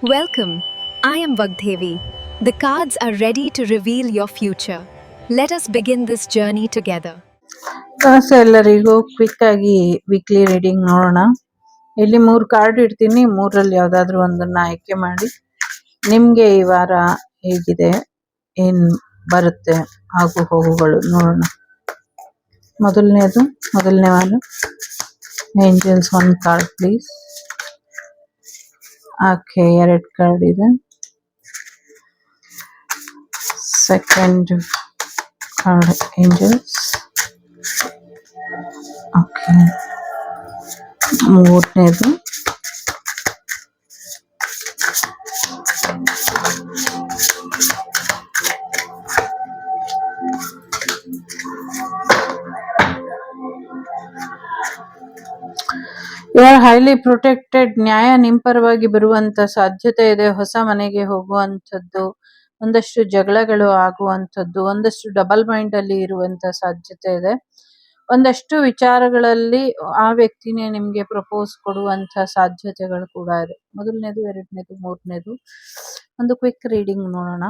Welcome. I am Vagdevi. The cards are ready to reveal your future. Let us begin this journey together. ಎಲ್ಲರಿಗೂ quick ಆಗಿ weekly reading ನೋಡೋಣ. ಇಲ್ಲಿ 3 card ಇಡ್ತೀನಿ, 3ರಲ್ಲಿ ಯಾವ್ದಾದ್ರು ಒಂದನ್ನ ಆಯ್ಕೆ ಮಾಡಿ ನಿಮ್ಗೆ ಈ ವಾರ ಹೇಗಿದೆ, ಏನ್ ಬರುತ್ತೆ, ಆಗು ಹೋಗುಗಳು ನೋಡೋಣ. ಮೊದಲನೇ ವಾರ angels 1 card please. Okay, 2 card ಇದೆ. Second card angels. ಓಕೆ, ಮೂರನೇದು ಯು ಆರ್ ಹೈಲಿ ಪ್ರೊಟೆಕ್ಟೆಡ್. ನ್ಯಾಯ ನಿಮ್ ಪರವಾಗಿ ಬರುವಂತ ಸಾಧ್ಯತೆ ಇದೆ. ಹೊಸ ಮನೆಗೆ ಹೋಗುವಂಥದ್ದು, ಒಂದಷ್ಟು ಜಗಳಗಳು ಆಗುವಂಥದ್ದು, ಒಂದಷ್ಟು ಡಬಲ್ ಮೈಂಡ್ ಅಲ್ಲಿ ಇರುವಂತ ಸಾಧ್ಯತೆ ಇದೆ. ಒಂದಷ್ಟು ವಿಚಾರಗಳಲ್ಲಿ ಆ ವ್ಯಕ್ತಿನೇ ನಿಮ್ಗೆ ಪ್ರಪೋಸ್ ಕೊಡುವಂತ ಸಾಧ್ಯತೆಗಳು ಕೂಡ ಇದೆ. ಮೊದಲನೇದು, ಎರಡನೇದು, ಮೂರನೇದು ಒಂದು ಕ್ವಿಕ್ ರೀಡಿಂಗ್ ನೋಡೋಣ.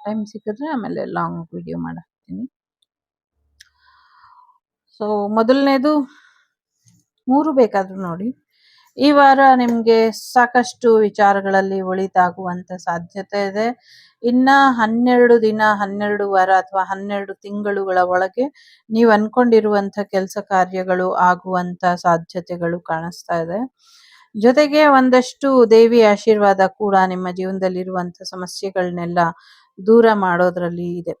ಟೈಮ್ ಸಿಕ್ಕಿದ್ರೆ ಆಮೇಲೆ ಲಾಂಗ್ ವಿಡಿಯೋ ಮಾಡ್ತೀನಿ. ಸೊ ಮೊದಲನೇದು 3 ಬೇಕಾದ್ರೂ ನೋಡಿ. ಈ ವಾರ ನಿಮ್ಗೆ ಸಾಕಷ್ಟು ವಿಚಾರಗಳಲ್ಲಿ ಒಳಿತಾಗುವಂತ ಸಾಧ್ಯತೆ ಇದೆ. ಇನ್ನ 12 ದಿನ, 12 ವಾರ ಅಥವಾ 12 ತಿಂಗಳುಗಳ ಒಳಗೆ ನೀವು ಅನ್ಕೊಂಡಿರುವಂತ ಕೆಲಸ ಕಾರ್ಯಗಳು ಆಗುವಂತ ಸಾಧ್ಯತೆಗಳು ಕಾಣಿಸ್ತಾ ಇದೆ. ಜೊತೆಗೆ ಒಂದಷ್ಟು ದೇವಿ ಆಶೀರ್ವಾದ ಕೂಡ ನಿಮ್ಮ ಜೀವನದಲ್ಲಿರುವಂತ ಸಮಸ್ಯೆಗಳನ್ನೆಲ್ಲ ದೂರ ಮಾಡೋದ್ರಲ್ಲಿ ಇದೆ.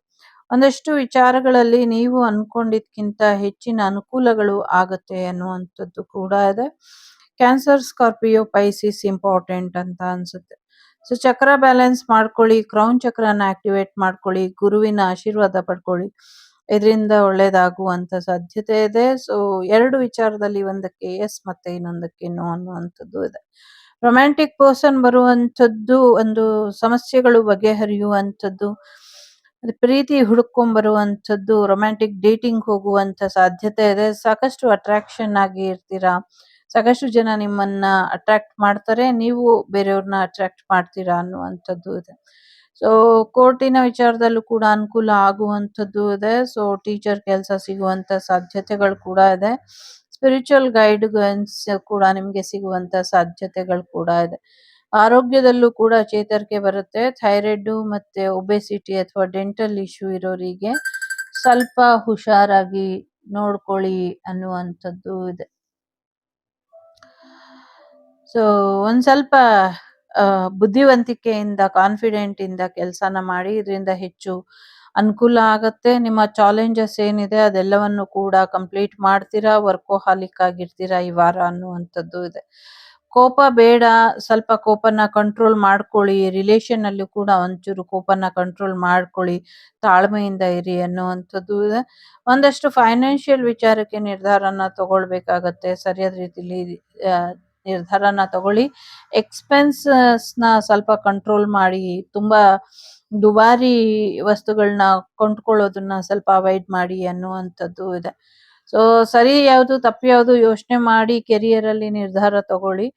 ಒಂದಷ್ಟು ವಿಚಾರಗಳಲ್ಲಿ ನೀವು ಅನ್ಕೊಂಡಿದ್ಕಿಂತ ಹೆಚ್ಚಿನ ಅನುಕೂಲಗಳು ಆಗುತ್ತೆ ಅನ್ನುವಂಥದ್ದು ಕೂಡ ಇದೆ. ಕ್ಯಾನ್ಸರ್, ಸ್ಕಾರ್ಪಿಯೋ, ಪೈಸಿಸ್ ಇಂಪಾರ್ಟೆಂಟ್ ಅಂತ ಅನ್ಸುತ್ತೆ. ಸೊ ಚಕ್ರ ಬ್ಯಾಲೆನ್ಸ್ ಮಾಡ್ಕೊಳ್ಳಿ, ಕ್ರೌನ್ ಚಕ್ರನ ಆಕ್ಟಿವೇಟ್ ಮಾಡ್ಕೊಳ್ಳಿ, ಗುರುವಿನ ಆಶೀರ್ವಾದ ಪಡ್ಕೊಳ್ಳಿ. ಇದರಿಂದ ಒಳ್ಳೇದಾಗುವಂತ ಸಾಧ್ಯತೆ ಇದೆ. ಸೊ 2 ವಿಚಾರದಲ್ಲಿ, ಒಂದಕ್ಕೆ ಎಸ್ ಮತ್ತೆ ಇನ್ನೊಂದಕ್ಕೆ ನೋ ಅನ್ನುವಂಥದ್ದು ಇದೆ. ರೊಮ್ಯಾಂಟಿಕ್ ಪರ್ಸನ್ ಬರುವಂಥದ್ದು, ಒಂದು ಸಮಸ್ಯೆಗಳು ಬಗೆಹರಿಯುವಂಥದ್ದು, ಪ್ರೀತಿ ಹುಡುಕೊಂಡ್ ಬರುವಂಥದ್ದು, ರೊಮ್ಯಾಂಟಿಕ್ ಡೇಟಿಂಗ್ ಹೋಗುವಂತ ಸಾಧ್ಯತೆ ಇದೆ. ಸಾಕಷ್ಟು ಅಟ್ರಾಕ್ಷನ್ ಆಗಿ ಇರ್ತೀರಾ. ಸಾಕಷ್ಟು ಜನ ನಿಮ್ಮನ್ನ ಅಟ್ರಾಕ್ಟ್ ಮಾಡ್ತಾರೆ, ನೀವು ಬೇರೆಯವ್ರನ್ನ ಅಟ್ರಾಕ್ಟ್ ಮಾಡ್ತೀರಾ ಅನ್ನುವಂಥದ್ದು ಇದೆ. ಸೊ ಕೋರ್ಟಿನ ವಿಚಾರದಲ್ಲೂ ಕೂಡ ಅನುಕೂಲ ಆಗುವಂಥದ್ದು ಇದೆ. ಸೊ ಟೀಚರ್ ಕೆಲಸ ಸಿಗುವಂತ ಸಾಧ್ಯತೆಗಳು ಕೂಡ ಇದೆ. ಸ್ಪಿರಿಚುವಲ್ ಗೈಡೆನ್ಸ್ ಕೂಡ ನಿಮ್ಗೆ ಸಿಗುವಂತ ಸಾಧ್ಯತೆಗಳು ಕೂಡ ಇದೆ. ಆರೋಗ್ಯದಲ್ಲೂ ಕೂಡ ಚೇತರಿಕೆ ಬರುತ್ತೆ. ಥೈರಾಯ್ಡ್ ಮತ್ತೆ ಒಬೆಸಿಟಿ ಅಥವಾ ಡೆಂಟಲ್ ಇಶ್ಯೂ ಇರೋರಿಗೆ ಸ್ವಲ್ಪ ಹುಷಾರಾಗಿ ನೋಡ್ಕೊಳ್ಳಿ ಅನ್ನುವಂಥದ್ದು ಇದೆ. ಸೊ ಒಂದ್ ಸ್ವಲ್ಪ ಬುದ್ಧಿವಂತಿಕೆಯಿಂದ, ಕಾನ್ಫಿಡೆಂಟ್ ಇಂದ ಕೆಲಸನ ಮಾಡಿ. ಇದರಿಂದ ಹೆಚ್ಚು ಅನುಕೂಲ ಆಗತ್ತೆ. ನಿಮ್ಮ ಚಾಲೆಂಜಸ್ ಏನಿದೆ ಅದೆಲ್ಲವನ್ನು ಕೂಡ ಕಂಪ್ಲೀಟ್ ಮಾಡ್ತೀರಾ. ವರ್ಕೋಹಾಲಿಕ್ ಆಗಿರ್ತೀರಾ ಈ ವಾರ ಅನ್ನುವಂಥದ್ದು ಇದೆ. ಕೋಪ ಬೇಡ, ಸ್ವಲ್ಪ ಕೋಪನ ಕಂಟ್ರೋಲ್ ಮಾಡ್ಕೊಳ್ಳಿ. ರಿಲೇಷನ್ ಅಲ್ಲೂ ಕೂಡ ಒಂಚೂರು ಕೋಪನ ಕಂಟ್ರೋಲ್ ಮಾಡ್ಕೊಳ್ಳಿ, ತಾಳ್ಮೆಯಿಂದ ಇರಿ ಅನ್ನುವಂಥದ್ದು ಇದೆ. ಒಂದಷ್ಟು ಫೈನಾನ್ಷಿಯಲ್ ವಿಚಾರಕ್ಕೆ ನಿರ್ಧಾರನ ತಗೊಳ್ಬೇಕಾಗತ್ತೆ. ಸರಿಯಾದ ರೀತಿಲಿ ನಿರ್ಧಾರನ ತಗೊಳ್ಳಿ. ಎಕ್ಸ್ಪೆನ್ಸಸ್ ನ ಸ್ವಲ್ಪ ಕಂಟ್ರೋಲ್ ಮಾಡಿ. ತುಂಬಾ ದುಬಾರಿ ವಸ್ತುಗಳನ್ನ ಕೊಂಡ್ಕೊಳ್ಳೋದನ್ನ ಸ್ವಲ್ಪ ಅವಾಯ್ಡ್ ಮಾಡಿ ಅನ್ನುವಂಥದ್ದು ಇದೆ. ಸೊ ಸರಿ ಯಾವುದು, ತಪ್ಪು ಯಾವುದು ಯೋಚನೆ ಮಾಡಿ ಕೆರಿಯರ್ ಅಲ್ಲಿ ನಿರ್ಧಾರ ತಗೊಳ್ಳಿ.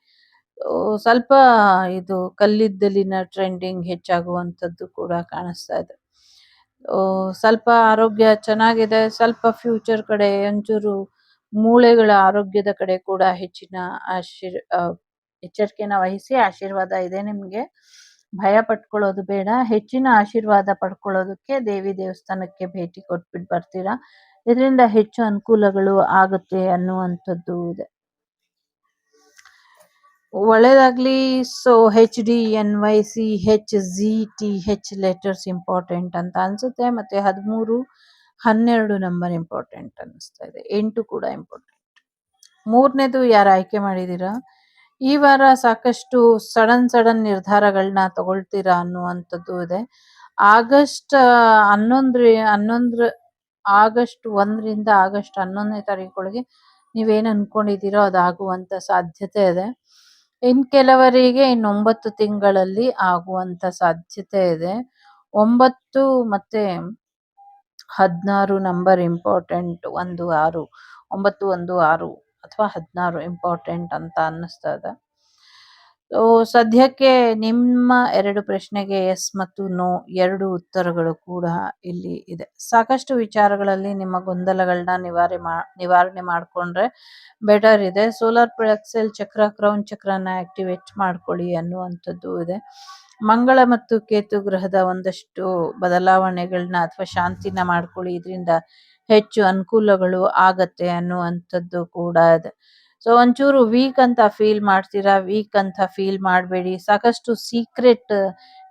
ಸ್ವಲ್ಪ ಇದು ಕಲ್ಲಿದ್ದಲಿನ ಟ್ರೆಂಡಿಂಗ್ ಹೆಚ್ಚಾಗುವಂಥದ್ದು ಕೂಡ ಕಾಣಿಸ್ತಾ ಇದೆ. ಸ್ವಲ್ಪ ಆರೋಗ್ಯ ಚೆನ್ನಾಗಿದೆ. ಸ್ವಲ್ಪ ಫ್ಯೂಚರ್ ಕಡೆ ಒಂಚೂರು ಮೂಳೆಗಳ ಆರೋಗ್ಯದ ಕಡೆ ಕೂಡ ಹೆಚ್ಚಿನ ಎಚ್ಚರಿಕೆನ ವಹಿಸಿ. ಆಶೀರ್ವಾದ ಇದೆ ನಿಮ್ಗೆ, ಭಯ ಪಟ್ಕೊಳ್ಳೋದು ಬೇಡ. ಹೆಚ್ಚಿನ ಆಶೀರ್ವಾದ ಪಡ್ಕೊಳ್ಳೋದಕ್ಕೆ ದೇವಿ ದೇವಸ್ಥಾನಕ್ಕೆ ಭೇಟಿ ಕೊಟ್ಬಿಟ್ಟು ಬರ್ತೀರಾ. ಇದರಿಂದ ಹೆಚ್ಚು ಅನುಕೂಲಗಳು ಆಗುತ್ತೆ ಅನ್ನುವಂಥದ್ದು ಇದೆ. ಒಳ್ಳೇದಾಗ್ಲಿ. So HDNYC HZTH letters important ಅಂತ ಅನ್ಸುತ್ತೆ. ಮತ್ತೆ 13, 12 ನಂಬರ್ ಇಂಪಾರ್ಟೆಂಟ್ ಅನ್ನಿಸ್ತಾ ಇದೆ. 8 ಕೂಡ ಇಂಪಾರ್ಟೆಂಟ್. 3ನೇದು ಯಾರು ಆಯ್ಕೆ ಮಾಡಿದೀರಾ, ಈ ವಾರ ಸಾಕಷ್ಟು ಸಡನ್ ನಿರ್ಧಾರಗಳನ್ನ ತಗೊಳ್ತೀರಾ ಅನ್ನುವಂಥದ್ದು ಇದೆ. ಆಗಸ್ಟ್ 1ರಿಂದ ಆಗಸ್ಟ್ 11ನೇ ತಾರೀಕೊಳಗೆ ನೀವೇನ್ ಅನ್ಕೊಂಡಿದ್ದೀರೋ ಅದಾಗುವಂತ ಸಾಧ್ಯತೆ ಇದೆ. ಕೆಲವರಿಗೆ 9 ತಿಂಗಳಲ್ಲಿ ಆಗುವಂತ ಸಾಧ್ಯತೆ ಇದೆ. 9 ಮತ್ತೆ 16 ನಂಬರ್ ಇಂಪಾರ್ಟೆಂಟ್. 1, 6, 9, 1, 6 ಅಥವಾ 16 ಇಂಪಾರ್ಟೆಂಟ್ ಅಂತ ಅನ್ನಿಸ್ತಾ ಇದೆ. ಸೊ ಸದ್ಯಕ್ಕೆ ನಿಮ್ಮ 2 ಪ್ರಶ್ನೆಗೆ ಎಸ್ ಮತ್ತು ನೋ 2 ಉತ್ತರಗಳು ಕೂಡ ಇಲ್ಲಿ ಇದೆ. ಸಾಕಷ್ಟು ವಿಚಾರಗಳಲ್ಲಿ ನಿಮ್ಮ ಗೊಂದಲಗಳನ್ನ ನಿವಾರಣೆ ಮಾಡ್ಕೊಂಡ್ರೆ ಬೆಟರ್ ಇದೆ. ಸೋಲಾರ್ ಪ್ಲೆಕ್ಸಲ್ ಚಕ್ರ, ಕ್ರೌನ್ ಚಕ್ರನ ಆಕ್ಟಿವೇಟ್ ಮಾಡ್ಕೊಳ್ಳಿ ಅನ್ನುವಂಥದ್ದು ಇದೆ. ಮಂಗಳ ಮತ್ತು ಕೇತು ಗ್ರಹದ ಒಂದಷ್ಟು ಬದಲಾವಣೆಗಳನ್ನ ಅಥವಾ ಶಾಂತಿನ ಮಾಡ್ಕೊಳ್ಳಿ, ಇದರಿಂದ ಹೆಚ್ಚು ಅನುಕೂಲಗಳು ಆಗತ್ತೆ ಅನ್ನುವಂಥದ್ದು ಕೂಡ ಇದೆ. ಸೊ ಒಂಚೂರು ವೀಕ್ ಅಂತ ಫೀಲ್ ಮಾಡ್ತೀರಾ, ವೀಕ್ ಅಂತ ಫೀಲ್ ಮಾಡಬೇಡಿ. ಸಾಕಷ್ಟು ಸೀಕ್ರೆಟ್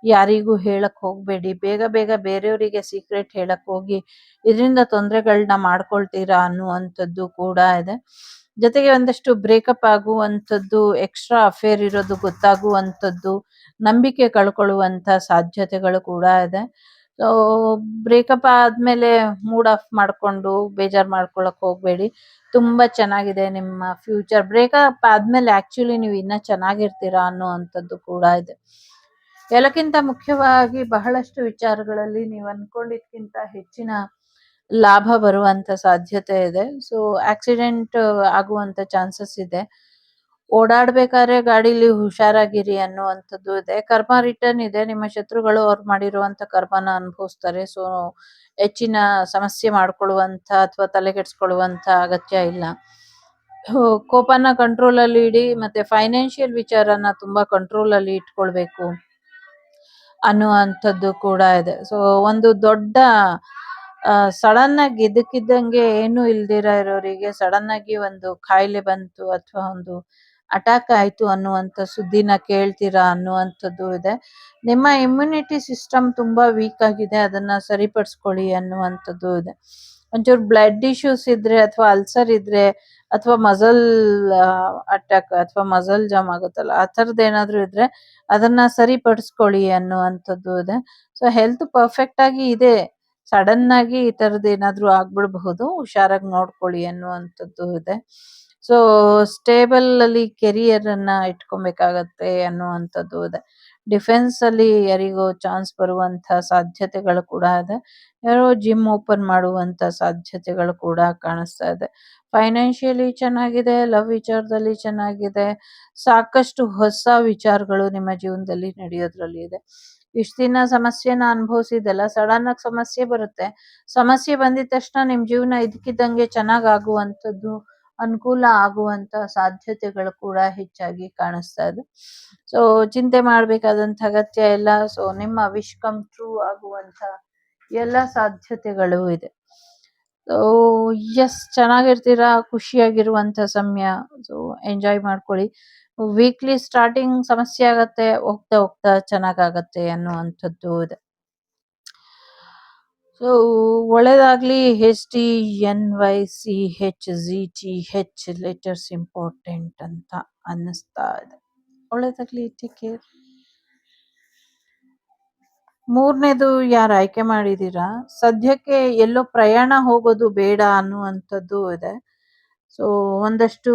ಯಾರಿಗೂ ಹೇಳಕ್ ಹೋಗ್ಬೇಡಿ. ಬೇಗ ಬೇಗ ಬೇರೆಯವರಿಗೆ ಸೀಕ್ರೆಟ್ ಹೇಳಕ್ ಹೋಗಿ ಇದರಿಂದ ತೊಂದರೆಗಳನ್ನ ಮಾಡ್ಕೊಳ್ತೀರಾ ಅನ್ನುವಂಥದ್ದು ಕೂಡ ಇದೆ. ಜೊತೆಗೆ ಒಂದಷ್ಟು ಬ್ರೇಕಪ್ ಆಗುವಂಥದ್ದು, ಎಕ್ಸ್ಟ್ರಾ ಅಫೇರ್ ಇರೋದು ಗೊತ್ತಾಗುವಂಥದ್ದು, ನಂಬಿಕೆ ಕಳ್ಕೊಳ್ಳುವಂಥ ಸಾಧ್ಯತೆಗಳು ಕೂಡ ಇದೆ. ಸೊ ಬ್ರೇಕಪ್ ಆದ್ಮೇಲೆ ಮೂಡ್ ಆಫ್ ಮಾಡ್ಕೊಂಡು ಬೇಜಾರ್ ಮಾಡ್ಕೊಳಕ್ ಹೋಗ್ಬೇಡಿ. ತುಂಬಾ ಚೆನ್ನಾಗಿದೆ ನಿಮ್ಮ ಫ್ಯೂಚರ್. ಬ್ರೇಕಪ್ ಆದ್ಮೇಲೆ ಆಕ್ಚುಲಿ ನೀವು ಇನ್ನ ಚೆನ್ನಾಗಿರ್ತೀರಾ ಅನ್ನುವಂಥದ್ದು ಕೂಡ ಇದೆ. ಎಲ್ಲಕ್ಕಿಂತ ಮುಖ್ಯವಾಗಿ ಬಹಳಷ್ಟು ವಿಚಾರಗಳಲ್ಲಿ ನೀವು ಅನ್ಕೊಂಡಿದ್ಕಿಂತ ಹೆಚ್ಚಿನ ಲಾಭ ಬರುವಂತ ಸಾಧ್ಯತೆ ಇದೆ. ಸೊ ಆಕ್ಸಿಡೆಂಟ್ ಆಗುವಂತ ಚಾನ್ಸಸ್ ಇದೆ. ಓಡಾಡ್ಬೇಕಾದ್ರೆ ಗಾಡಿಲಿ ಹುಷಾರಾಗಿರಿ ಅನ್ನುವಂಥದ್ದು ಇದೆ. ಕರ್ಮ ರಿಟರ್ನ್ ಇದೆ. ನಿಮ್ಮ ಶತ್ರುಗಳು ಅವ್ರು ಮಾಡಿರುವಂತ ಕರ್ಮನ ಅನುಭವಿಸ್ತಾರೆ. ಸೊ ಹೆಚ್ಚಿನ ಸಮಸ್ಯೆ ಮಾಡ್ಕೊಳ್ಳುವಂತ ಅಥವಾ ತಲೆಗೆಡ್ಸ್ಕೊಳ್ಳುವಂತ ಅಗತ್ಯ ಇಲ್ಲ. ಕೋಪನ ಕಂಟ್ರೋಲ್ ಅಲ್ಲಿ ಇಡಿ, ಮತ್ತೆ ಫೈನಾನ್ಷಿಯಲ್ ವಿಚಾರನ ತುಂಬಾ ಕಂಟ್ರೋಲ್ ಅಲ್ಲಿ ಇಟ್ಕೊಳ್ಬೇಕು ಅನ್ನುವಂಥದ್ದು ಕೂಡ ಇದೆ. ಸೊ ಒಂದು ದೊಡ್ಡ ಸಡನ್ ಆಗಿ ಇದ್ದಕ್ಕಿದ್ದಂಗೆ ಏನು ಇಲ್ದಿರ ಇರೋರಿಗೆ ಸಡನ್ ಆಗಿ ಒಂದು ಕಾಯಿಲೆ ಬಂತು ಅಥವಾ ಒಂದು ಅಟ್ಯಾಕ್ ಆಯ್ತು ಅನ್ನುವಂಥ ಸುದ್ದಿನ ಕೇಳ್ತೀರಾ ಅನ್ನುವಂಥದ್ದು ಇದೆ. ನಿಮ್ಮ ಇಮ್ಯುನಿಟಿ ಸಿಸ್ಟಮ್ ತುಂಬಾ ವೀಕ್ ಆಗಿದೆ, ಅದನ್ನ ಸರಿಪಡಿಸ್ಕೊಳ್ಳಿ ಅನ್ನುವಂಥದ್ದು ಇದೆ. ಒಂಚೂರು ಬ್ಲಡ್ ಇಶ್ಯೂಸ್ ಇದ್ರೆ ಅಥವಾ ಅಲ್ಸರ್ ಇದ್ರೆ ಅಥವಾ ಮಸಲ್ ಅಟ್ಯಾಕ್ ಅಥವಾ ಮಸಲ್ ಜಾಮ್ ಆಗುತ್ತಲ್ಲ, ಆ ಥರದ್ದು ಏನಾದ್ರು ಇದ್ರೆ ಅದನ್ನ ಸರಿಪಡಿಸ್ಕೊಳ್ಳಿ ಅನ್ನುವಂಥದ್ದು ಇದೆ. ಸೊ ಹೆಲ್ತ್ ಪರ್ಫೆಕ್ಟ್ ಆಗಿ ಇದೆ, ಸಡನ್ ಆಗಿ ಈ ತರದ್ ಏನಾದ್ರು ಆಗ್ಬಿಡ್ಬಹುದು, ಹುಷಾರಾಗಿ ನೋಡ್ಕೊಳ್ಳಿ ಅನ್ನುವಂಥದ್ದು ಇದೆ. ಸೊ ಸ್ಟೇಬಲ್ ಅಲ್ಲಿ ಕೆರಿಯರ್ ಅನ್ನ ಇಟ್ಕೊಬೇಕಾಗತ್ತೆ ಅನ್ನುವಂಥದ್ದು ಇದೆ. ಡಿಫೆನ್ಸ್ ಅಲ್ಲಿ ಯಾರಿಗೋ ಚಾನ್ಸ್ ಬರುವಂತ ಸಾಧ್ಯತೆಗಳು ಕೂಡ ಇದೆ. ಯಾರೋ ಜಿಮ್ ಓಪನ್ ಮಾಡುವಂತ ಸಾಧ್ಯತೆಗಳು ಕೂಡ ಕಾಣಿಸ್ತಾ ಇದೆ. ಫೈನಾನ್ಷಿಯಲಿ ಚೆನ್ನಾಗಿದೆ, ಲವ್ ವಿಚಾರದಲ್ಲಿ ಚೆನ್ನಾಗಿದೆ. ಸಾಕಷ್ಟು ಹೊಸ ವಿಚಾರಗಳು ನಿಮ್ಮ ಜೀವನದಲ್ಲಿ ನಡೆಯೋದ್ರಲ್ಲಿ ಇದೆ. ಇಷ್ಟ ದಿನ ಸಮಸ್ಯೆನ ಅನುಭವಿಸಿದೆಲ್ಲ ಸಡನ್ ಆಗಿ ಸಮಸ್ಯೆ ಬರುತ್ತೆ. ಸಮಸ್ಯೆ ಬಂದಿದ ತಕ್ಷಣ ನಿಮ್ ಜೀವನ ಇದಕ್ಕಿದ್ದಂಗೆ ಚೆನ್ನಾಗ್ ಆಗುವಂಥದ್ದು, ಅನುಕೂಲ ಆಗುವಂತ ಸಾಧ್ಯತೆಗಳು ಕೂಡ ಹೆಚ್ಚಾಗಿ ಕಾಣಿಸ್ತಾ ಇದೆ. ಸೊ ಚಿಂತೆ ಮಾಡ್ಬೇಕಾದಂತ ಅಗತ್ಯ ಇಲ್ಲ. ಸೊ ನಿಮ್ಮ ವಿಶ್ ಕಮ್ ಟ್ರೂ ಆಗುವಂತ ಎಲ್ಲ ಸಾಧ್ಯತೆಗಳು ಇದೆ. ಸೊ ಎಸ್, ಚೆನ್ನಾಗಿರ್ತೀರಾ, ಖುಷಿಯಾಗಿರುವಂತ ಸಮಯ. ಸೊ ಎಂಜಾಯ್ ಮಾಡ್ಕೊಳ್ಳಿ. ವೀಕ್ಲಿ ಸ್ಟಾರ್ಟಿಂಗ್ ಸಮಸ್ಯೆ ಆಗತ್ತೆ, ಹೋಗ್ತಾ ಹೋಗ್ತಾ ಚೆನ್ನಾಗಾಗತ್ತೆ ಅನ್ನುವಂಥದ್ದು ಇದೆ. ಸೊ ಒಳ್ಳೇದಾಗ್ಲಿ. HTNYCHZTH ಲೆಟರ್ಸ್ ಇಂಪಾರ್ಟೆಂಟ್ ಅಂತ ಅನ್ನಿಸ್ತಾ ಇದೆ. ಒಳ್ಳೇದಾಗ್ಲಿ. Take care. ಮೂರನೇದು ಯಾರು ಆಯ್ಕೆ ಮಾಡಿದೀರಾ, ಸದ್ಯಕ್ಕೆ ಎಲ್ಲೋ ಪ್ರಯಾಣ ಹೋಗೋದು ಬೇಡ ಅನ್ನುವಂಥದ್ದು ಇದೆ. ಸೊ ಒಂದಷ್ಟು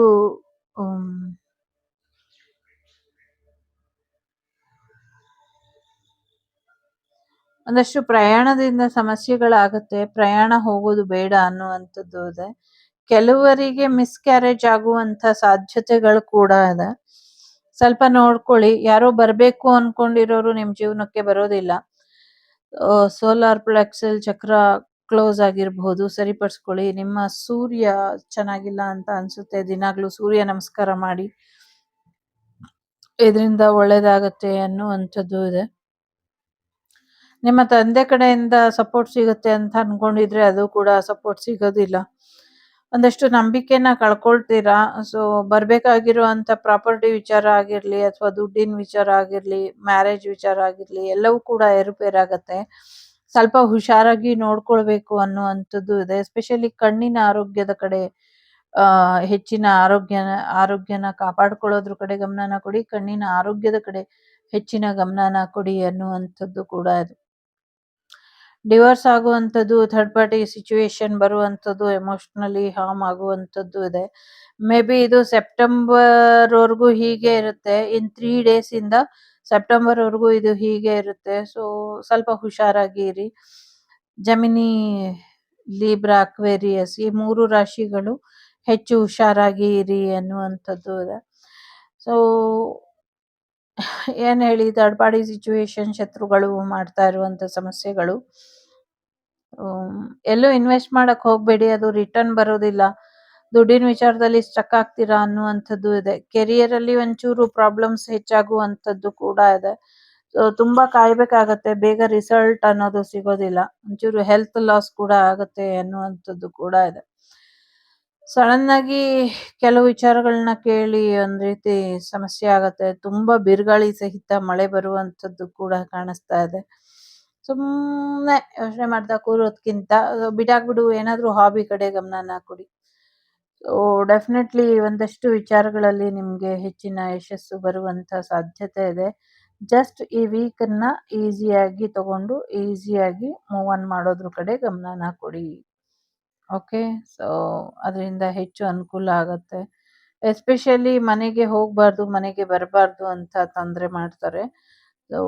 ಪ್ರಯಾಣದಿಂದ ಸಮಸ್ಯೆಗಳಾಗತ್ತೆ, ಪ್ರಯಾಣ ಹೋಗೋದು ಬೇಡ ಅನ್ನುವಂಥದ್ದು ಇದೆ. ಕೆಲವರಿಗೆ ಮಿಸ್ಕ್ಯಾರೇಜ್ ಆಗುವಂತ ಸಾಧ್ಯತೆಗಳು ಕೂಡ ಇದೆ. ಸ್ವಲ್ಪ ನೋಡ್ಕೊಳ್ಳಿ. ಯಾರೋ ಬರ್ಬೇಕು ಅನ್ಕೊಂಡಿರೋರು ನಿಮ್ ಜೀವನಕ್ಕೆ ಬರೋದಿಲ್ಲ. ಸೋಲಾರ್ ಪ್ಲೆಕ್ಸಲ್ ಚಕ್ರ ಕ್ಲೋಸ್ ಆಗಿರ್ಬಹುದು, ಸರಿಪಡಿಸ್ಕೊಳ್ಳಿ. ನಿಮ್ಮ ಸೂರ್ಯ ಚೆನ್ನಾಗಿಲ್ಲ ಅಂತ ಅನ್ಸುತ್ತೆ, ದಿನಾಗ್ಲೂ ಸೂರ್ಯ ನಮಸ್ಕಾರ ಮಾಡಿ, ಇದರಿಂದ ಒಳ್ಳೇದಾಗತ್ತೆ ಅನ್ನುವಂಥದ್ದು ಇದೆ. ನಿಮ್ಮ ತಂದೆ ಕಡೆಯಿಂದ ಸಪೋರ್ಟ್ ಸಿಗುತ್ತೆ ಅಂತ ಅನ್ಕೊಂಡಿದ್ರೆ ಅದು ಕೂಡ ಸಪೋರ್ಟ್ ಸಿಗೋದಿಲ್ಲ. ಒಂದಷ್ಟು ನಂಬಿಕೆನ ಕಳ್ಕೊಳ್ತೀರಾ. ಸೊ ಬರ್ಬೇಕಾಗಿರುವಂತ ಪ್ರಾಪರ್ಟಿ ವಿಚಾರ ಆಗಿರ್ಲಿ ಅಥವಾ ದುಡ್ಡಿನ ವಿಚಾರ ಆಗಿರ್ಲಿ, ಮ್ಯಾರೇಜ್ ವಿಚಾರ ಆಗಿರ್ಲಿ, ಎಲ್ಲವೂ ಕೂಡ ಏರುಪೇರಾಗತ್ತೆ. ಸ್ವಲ್ಪ ಹುಷಾರಾಗಿ ನೋಡ್ಕೊಳ್ಬೇಕು ಅನ್ನುವಂಥದ್ದು ಇದೆ. ಎಸ್ಪೆಷಲಿ ಕಣ್ಣಿನ ಆರೋಗ್ಯದ ಕಡೆ ಹೆಚ್ಚಿನ ಆರೋಗ್ಯನ ಕಾಪಾಡ್ಕೊಳ್ಳೋದ್ರ ಕಡೆ ಗಮನನ ಕೊಡಿ. ಕಣ್ಣಿನ ಆರೋಗ್ಯದ ಕಡೆ ಹೆಚ್ಚಿನ ಗಮನನ ಕೊಡಿ ಅನ್ನುವಂಥದ್ದು ಕೂಡ ಇದೆ. ಡಿವೋರ್ಸ್ ಆಗುವಂಥದ್ದು, ಥರ್ಡ್ ಪಾರ್ಟಿ ಸಿಚುವೇಶನ್ ಬರುವಂಥದ್ದು, ಎಮೋಷನಲಿ ಹಾರ್ಮ್ ಆಗುವಂಥದ್ದು ಇದೆ. ಮೇ ಬಿ ಇದು ಸೆಪ್ಟೆಂಬರ್ ವರ್ಗೂ ಹೀಗೆ ಇರುತ್ತೆ. ಇನ್ 3 days ಇಂದ ಸೆಪ್ಟೆಂಬರ್ ವರ್ಗೂ ಇದು ಹೀಗೆ ಇರುತ್ತೆ. ಸೊ ಸ್ವಲ್ಪ ಹುಷಾರಾಗಿ ಇರಿ. ಜಮಿನಿ, ಲೀಬ್ರಾ, ಅಕ್ವೇರಿಯಸ್ ಈ 3 ರಾಶಿಗಳು ಹೆಚ್ಚು ಹುಷಾರಾಗಿ ಇರಿ ಅನ್ನುವಂಥದ್ದು ಇದೆ. ಸೊ ಏನ್ ಹೇಳಿ, ಥರ್ಡ್ ಪಾರ್ಟಿ ಸಿಚುವೇಶನ್, ಶತ್ರುಗಳು ಮಾಡ್ತಾ ಇರುವಂತ ಸಮಸ್ಯೆಗಳು. ಎಲ್ಲೂ ಇನ್ವೆಸ್ಟ್ ಮಾಡಕ್ ಹೋಗ್ಬೇಡಿ, ಅದು ರಿಟರ್ನ್ ಬರೋದಿಲ್ಲ. ದುಡ್ಡಿನ ವಿಚಾರದಲ್ಲಿ ಸ್ಟಕ್ ಆಗ್ತೀರಾ ಅನ್ನುವಂಥದ್ದು ಇದೆ. ಕೆರಿಯರ್ ಅಲ್ಲಿ ಒಂಚೂರು ಪ್ರಾಬ್ಲಮ್ಸ್ ಹೆಚ್ಚಾಗುವಂಥದ್ದು ಕೂಡ ಇದೆ. ಸೊ ತುಂಬಾ ಕಾಯ್ಬೇಕಾಗತ್ತೆ, ಬೇಗ ರಿಸಲ್ಟ್ ಅನ್ನೋದು ಸಿಗೋದಿಲ್ಲ. ಒಂಚೂರು ಹೆಲ್ತ್ ಲಾಸ್ ಕೂಡ ಆಗತ್ತೆ ಅನ್ನುವಂಥದ್ದು ಕೂಡ ಇದೆ. ಸಡನ್ ಆಗಿ ಕೆಲವು ವಿಚಾರಗಳನ್ನ ಕೇಳಿ ಒಂದ್ ರೀತಿ ಸಮಸ್ಯೆ ಆಗತ್ತೆ. ತುಂಬಾ ಬಿರುಗಾಳಿ ಸಹಿತ ಮಳೆ ಬರುವಂಥದ್ದು ಕೂಡ ಕಾಣಿಸ್ತಾ ಇದೆ. ಸುಮ್ನೆ ಯೋಚನೆ ಮಾಡ್ತಾ ಕೂರೋದ್ಕಿಂತ ಬಿಡಾಕ್ಬಿಡು, ಏನಾದ್ರೂ ಹಾಬಿ ಕಡೆ ಗಮನನ ಕೊಡಿ. ಸೊ ಡೆಫಿನೆಟ್ಲಿ ಒಂದಷ್ಟು ವಿಚಾರಗಳಲ್ಲಿ ನಿಮ್ಗೆ ಹೆಚ್ಚಿನ ಯಶಸ್ಸು ಬರುವಂತ ಸಾಧ್ಯತೆ ಇದೆ. ಜಸ್ಟ್ ಈ ವೀಕ್ ಅನ್ನ ಈಸಿಯಾಗಿ ತಗೊಂಡು ಈಸಿಯಾಗಿ ಮೂವ್ ಆನ್ ಮಾಡೋದ್ರ ಕಡೆ ಗಮನನ ಕೊಡಿ. ಓಕೆ, ಸೊ ಅದರಿಂದ ಹೆಚ್ಚು ಅನುಕೂಲ ಆಗತ್ತೆ. ಎಸ್ಪೆಷಲಿ ಮನೆಗೆ ಹೋಗ್ಬಾರ್ದು, ಮನೆಗೆ ಬರಬಾರ್ದು ಅಂತ ತೊಂದರೆ ಮಾಡ್ತಾರೆ. So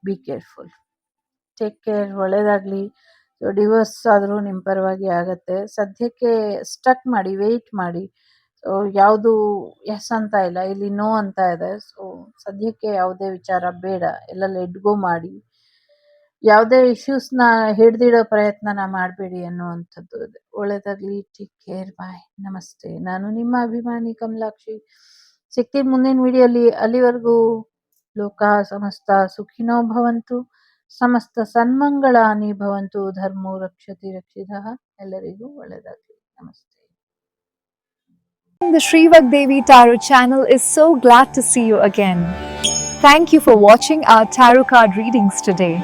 be careful, take care, ಒಳ್ಳೇದಾಗ್ಲಿ. ಡಿವೋರ್ಸ್ ಆದ್ರೂ ನಿಮ್ ಪರವಾಗಿ ಆಗತ್ತೆ. ಸದ್ಯಕ್ಕೆ ಸ್ಟಕ್ ಮಾಡಿ, ವೆಯ್ಟ್ ಮಾಡಿ. ಸೊ ಯಾವುದು ಎಸ್ ಅಂತ ಇಲ್ಲ, ಇಲ್ಲಿ ನೋ ಅಂತ ಇದೆ. ಸೊ ಸದ್ಯಕ್ಕೆ ಯಾವುದೇ ವಿಚಾರ ಬೇಡ, ಎಲ್ಲ ಲೆಟ್ ಗೋ ಮಾಡಿ. ಯಾವುದೇ ಇಶ್ಯೂಸ್ನ ಹಿಡ್ದಿಡೋ ಪ್ರಯತ್ನನ ಮಾಡಬೇಡಿ ಅನ್ನುವಂಥದ್ದು ಇದೆ. ಒಳ್ಳೇದಾಗ್ಲಿ, ಟೇಕ್ ಕೇರ್, ಬಾಯ್, ನಮಸ್ತೆ. ನಾನು ನಿಮ್ಮ ಅಭಿಮಾನಿ ಕಮಲಾಕ್ಷಿ. ಸಿಗ್ತೀನಿ ಮುಂದಿನ ವಿಡಿಯೋಲಿ. ಅಲ್ಲಿವರೆಗೂ ಲೋಕ ಸಮಸ್ತ ಸುಖಿನೋ ಭವಂತು, ಸಮಸ್ತ ಸನ್ಮಂಗಳಾನಿ ಭವಂತು, ಧರ್ಮೋ ರಕ್ಷತಿ ರಕ್ಷಿತಃ. ಎಲ್ಲರಿಗೂ ಒಳ್ಳೇದಾಗ್ಲಿ, ನಮಸ್ತೆ. The Sri Vagdevi Tarot channel is so glad to see you again. Thank you for watching our tarot card readings today.